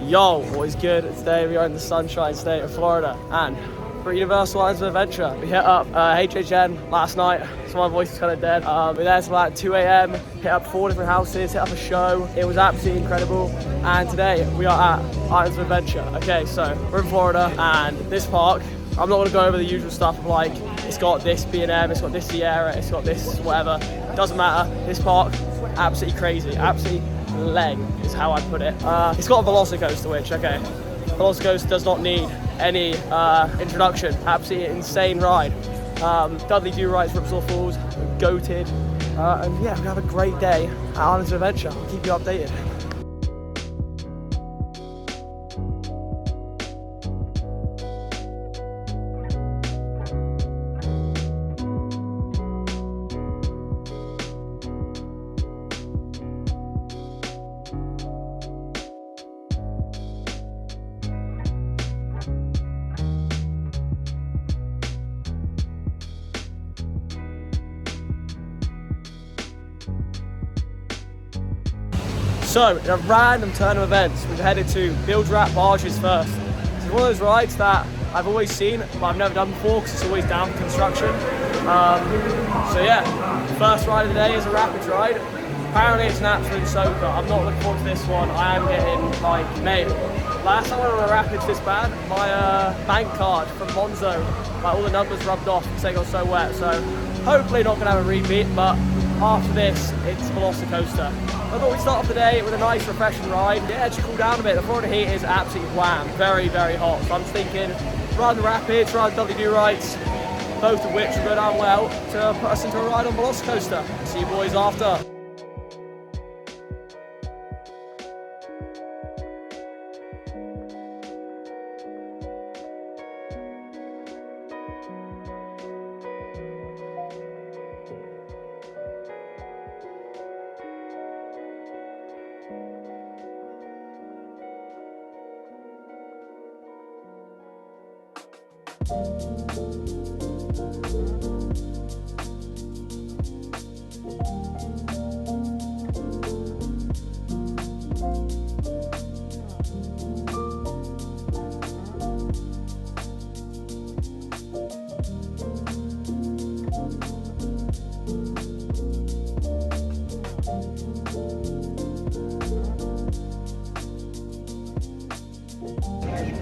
Yo, what is good? Today we are in the sunshine state of Florida and for Universal Islands of Adventure. We hit up HHN last night, so my voice is kind of dead. We were there till about 2 a.m, hit up 4 different houses, hit up a show. It was absolutely incredible. And today we are at Islands of Adventure. Okay, so we're in Florida and this park, I'm not going to go over the usual stuff of like, it's got this B&M, it's got this Sierra, it's got this whatever. Doesn't matter. This park, absolutely crazy, absolutely leg is how I put it. It's got a Velocicoaster, which, okay, Velocicoaster does not need any introduction. Absolutely insane ride. Dudley Do-Right's Ripsaw Falls, goated. And yeah, we're gonna have a great day at Islands of Adventure. I'll keep you updated. So, in a random turn of events, we've headed to barges first. It's one of those rides that I've always seen, but I've never done before because it's always down for construction. So yeah, first ride of the day is a rapids ride. Apparently it's an absolute soaker. I'm not looking forward to this one. I am getting, like, mate, last time I went on a rapids this bad, my bank card from Monzo, like, all the numbers rubbed off because they got so wet. So hopefully not going to have a repeat, but after this, it's Velocicoaster. I thought we'd start off the day with a nice refreshing ride. Yeah, just cool down a bit. The Florida heat is absolutely wham, very, very hot. So I'm just thinking, rather than rapids, rather than Dudley Do-Rights, both of which will go down well to put us into a ride on Velocicoaster. See you boys after.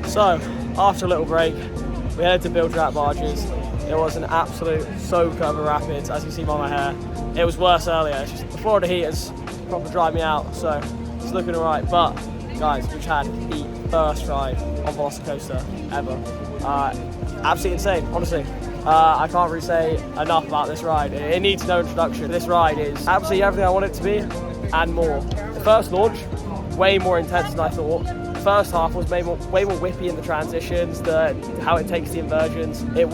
So, after a little break, we headed to barges. It was an absolute soaker of a rapids, as you see by my hair. It was worse earlier. It's just the Florida heat has proper dried me out, so it's looking alright. But guys, we've had the first ride on Velocicoaster ever. Absolutely insane, honestly. I can't really say enough about this ride. It needs no introduction. This ride is absolutely everything I want it to be and more. The first launch, way more intense than I thought. First half was way more whippy in the transitions, how it takes the inversions. It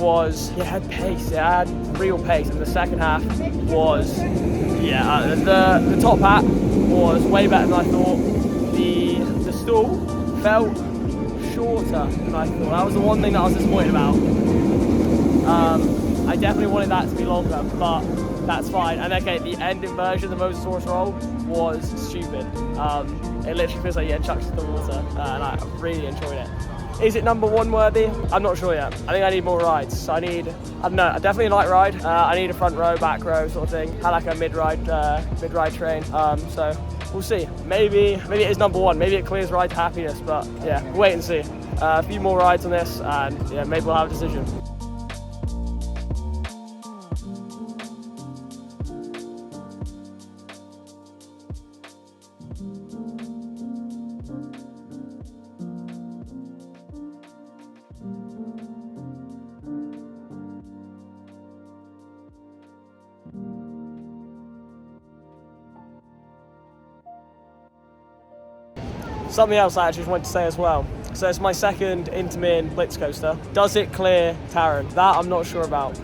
had pace, it had real pace, and the second half was, the top hat was way better than I thought. The stall felt shorter than I thought. That was the one thing that I was disappointed about. I definitely wanted that to be longer, but that's fine. And okay, the end inversion, the Mosasaurus roll, was stupid. It literally feels like you get chucked into the water, and I really enjoyed it. Is it number one worthy? I'm not sure yet. I think I need more rides. So I don't know, definitely a light ride. I need a front row, back row sort of thing. I like a mid-ride train. So we'll see. Maybe it is number one. Maybe it clears ride to happiness, but yeah, we'll wait and see. A few more rides on this, and yeah, maybe we'll have a decision. Something else I actually wanted to say as well. So it's my second Intamin Blitz coaster. Does it clear Taron? That I'm not sure about.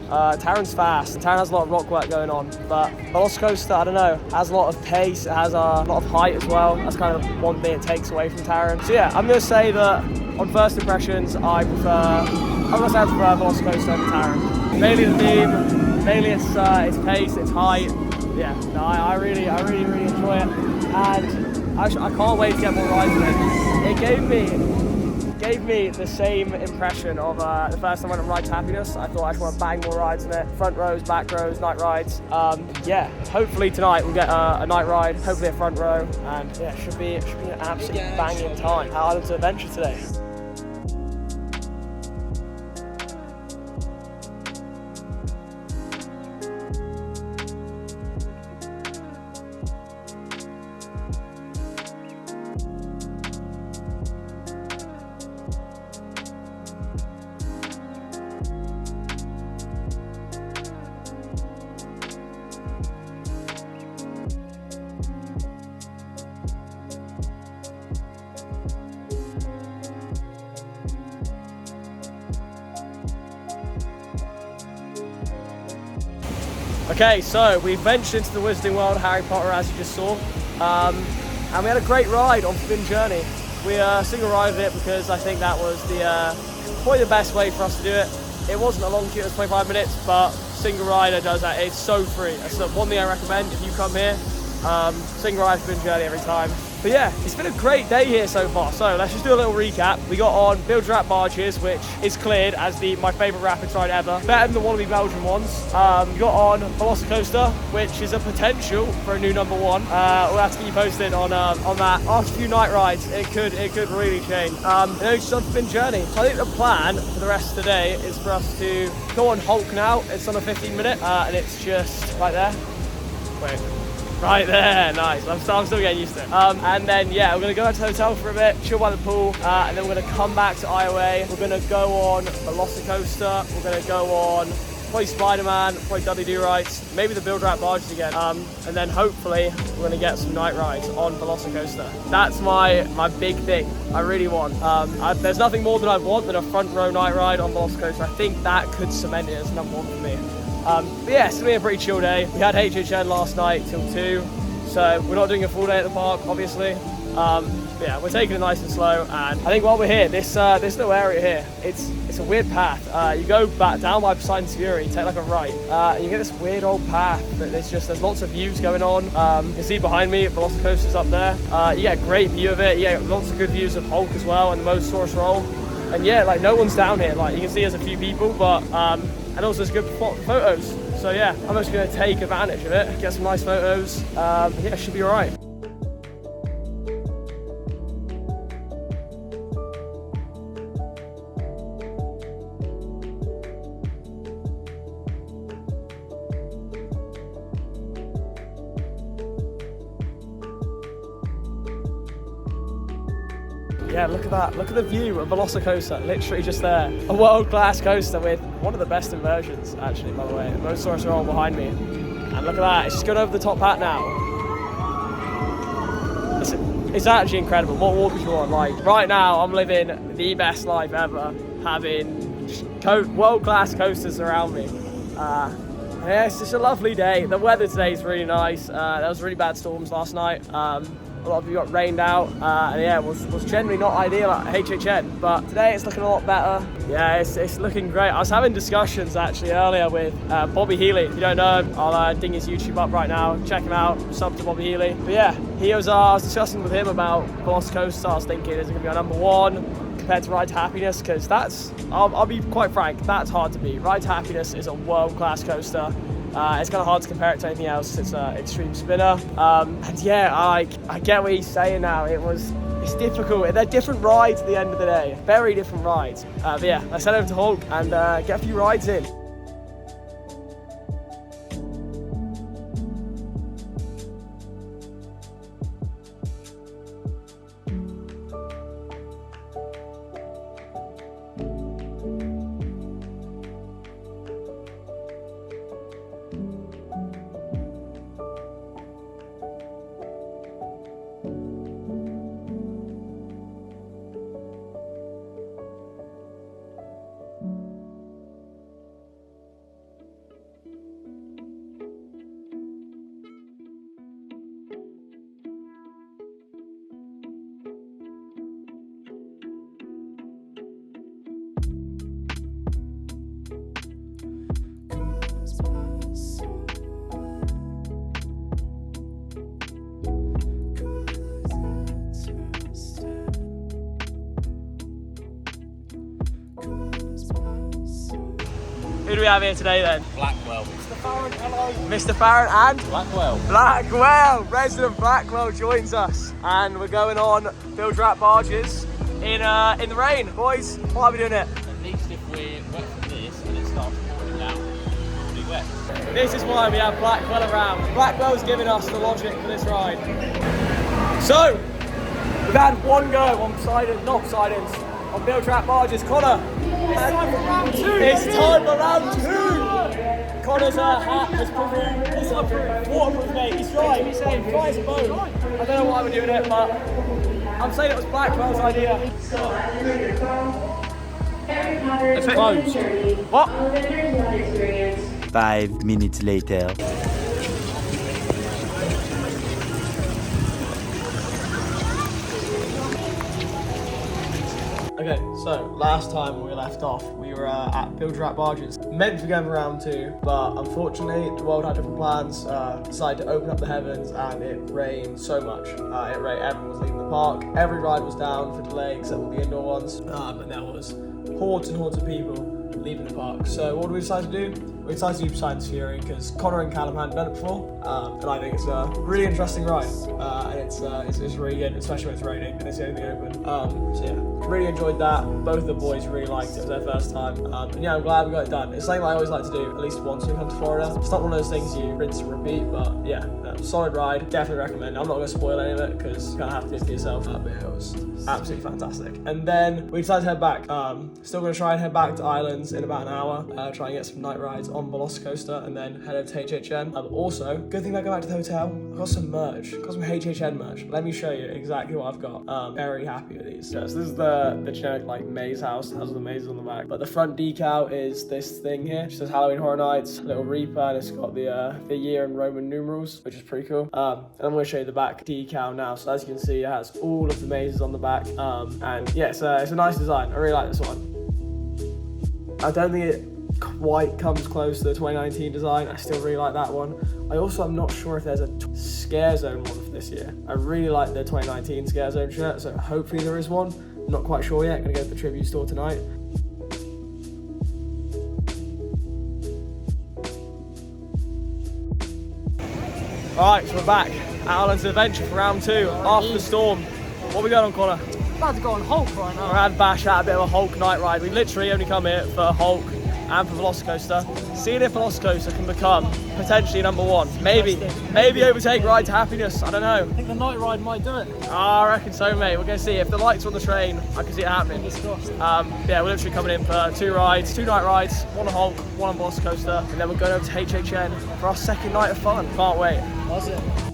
Taron's fast. Taron has a lot of rock work going on, but Velocicoaster, I don't know, has a lot of pace. It has a lot of height as well. That's kind of one thing it takes away from Taron. So yeah, I'm gonna say that on first impressions, I prefer Velocicoaster over Taron. Mainly the theme, mainly its pace, its height. Yeah, no, I really enjoy it. And I can't wait to get more rides in it. It gave me the same impression of the first time I went on Ride to Happiness. I thought I just want to bang more rides in it. Front rows, back rows, night rides. Yeah, hopefully tonight we'll get a night ride, hopefully a front row, and yeah, it should be an absolutely banging time at Islands of Adventure today. Okay, so we ventured into the Wizarding World of Harry Potter, as you just saw, and we had a great ride on Forbidden Journey. We single rided it because I think that was probably the best way for us to do it. It wasn't a long queue, it was 25 minutes, but single rider does that. It's so free. That's the one thing I recommend if you come here. Single ride Forbidden Journey every time. But yeah, it's been a great day here so far. So let's just do a little recap. We got on bilge barges, which is cleared as my favourite rapids ride ever. Better than the wannabe Belgian ones. We got on Velocicoaster, which is a potential for a new #1. We'll have to keep you posted on that. After a few night rides, it could really change. And then we just on Forbidden Journey. So I think the plan for the rest of the day is for us to go on Hulk now. It's on a 15-minute, and it's just right there. Wait. Right there, nice. I'm still getting used to it. And then, yeah, we're going to go back to the hotel for a bit, chill by the pool, and then we're going to come back to IOA. We're going to go on Velocicoaster. We're going to go on probably Spider-Man, probably Dudley Do Rights, maybe the Build Rat Barges again. And then hopefully we're going to get some night rides on Velocicoaster. That's my big thing I really want. There's nothing more that I want than a front row night ride on Velocicoaster. I think that could cement it as #1 for me. But yeah, it's going to be a pretty chill day. We had HHN last night till 2, so we're not doing a full day at the park, obviously. But yeah, we're taking it nice and slow, and I think while we're here, this little area here, it's a weird path. You go back down by Poseidon's Fury, take like a right, and you get this weird old path that there's lots of views going on. You can see behind me, Velocicoaster's up there. You get a great view of it. You get lots of good views of Hulk as well, and the Mosasaurus Roll. And yeah, like no one's down here. Like you can see there's a few people, but and also it's a good spot for photos. So yeah, I'm just going to take advantage of it, get some nice photos. Yeah, it should be all right. Yeah, look at that. Look at the view of Velocicoaster, literally just there. A world-class coaster with one of the best inversions, actually, by the way. The Mosasaurus are all behind me. And look at that, it's just going over the top hat now. It's actually incredible. What walk is you on? Like, right now, I'm living the best life ever, having world-class coasters around me. Yeah, it's just a lovely day. The weather today is really nice. There was really bad storms last night. A lot of you got rained out, and yeah, it was generally not ideal at HHN, but today it's looking a lot better. Yeah, it's looking great. I was having discussions actually earlier with Bobby Healy. If you don't know him, I'll ding his YouTube up right now. Check him out, sub to Bobby Healy. But yeah, I was discussing with him about Velocicoaster. I was thinking, is it going to be our #1 compared to Ride to Happiness? Because I'll be quite frank, that's hard to beat. Ride to Happiness is a world-class coaster. It's kind of hard to compare it to anything else. It's an extreme spinner. And yeah, I get what he's saying now. It's difficult. They're different rides at the end of the day. Very different rides. But yeah, let's head over to Hulk and get a few rides in. have here today then? Blackwell. Mr. Farron and? Blackwell. Blackwell! Resident Blackwell joins us. And we're going on bilge wrap barges in the rain. Boys, why are we doing it? At least if we're wet from this and it starts pouring down, we'll be wet. This is why we have Blackwell around. Blackwell's giving us the logic for this ride. So, we've had one go on on bilge wrap barges. Connor, it's time for round two. It's time for round two. Connor's hat has proved waterproof, mate. He's dry. He's saying dry as a bone. I don't know why we're doing it, but I'm saying it was Blackwell's idea. It's closed. What? 5 minutes later. Okay, so last time we left off, we were at bilge wrap barges. Meant to be going for round two, but unfortunately the world had different plans. Decided to open up the heavens and it rained so much. Everyone was leaving the park. Every ride was down for delay except all the indoor ones. But there was hordes and hordes of people leaving the park. So what did we decide to do? We decided to do Science Fury because Connor and Callum hadn't done it before, and I think it's a really interesting ride, and it's really good, especially when it's raining and it's the only thing open. So yeah, really enjoyed that. Both of the boys really liked it. It was their first time, and yeah, I'm glad we got it done. It's something I always like to do at least once when we come to Florida. It's not one of those things you rinse and repeat, but yeah, solid ride. Definitely recommend. I'm not going to spoil any of it because you kind of have to do it for yourself. But it was absolutely fantastic. And then we decided to head back. Still going to try and head back to Islands in about an hour. Try and get some night rides on Velocicoaster and then head over to HHN. Also, good thing about going back to the hotel, I've got some merch. I've got some HHN merch. Let me show you exactly what I've got. Very happy with these. So this is the generic like maze house. It has the mazes on the back. But the front decal is this thing here. It says Halloween Horror Nights, little Reaper, and it's got the year in Roman numerals, which is pretty cool. And I'm going to show you the back decal now. So as you can see, it has all of the mazes on the back. And yeah, it's a nice design. I really like this one. I don't think it quite comes close to the 2019 design. I still really like that one. I also am not sure if there's a Scare Zone one for this year. I really like the 2019 Scare Zone shirt, so hopefully there is one. I'm not quite sure yet. Gonna go to the tribute store tonight. Alright, so we're back at Islands Adventure for round two after the storm. What we got on, Connor? About to go on Hulk right now. We're at Bash at a bit of a Hulk night ride. We literally only come here for Hulk and for Velocicoaster. Seeing if Velocicoaster can become potentially number one. Maybe overtake Ride to Happiness. I don't know. I think the night ride might do it. I reckon so, mate. We're going to see. If the lights are on the train, I can see it happening. Yeah, we're literally coming in for two night rides, one on Hulk, one on Velocicoaster, and then we're going over to HHN for our second night of fun. Can't wait. That's it.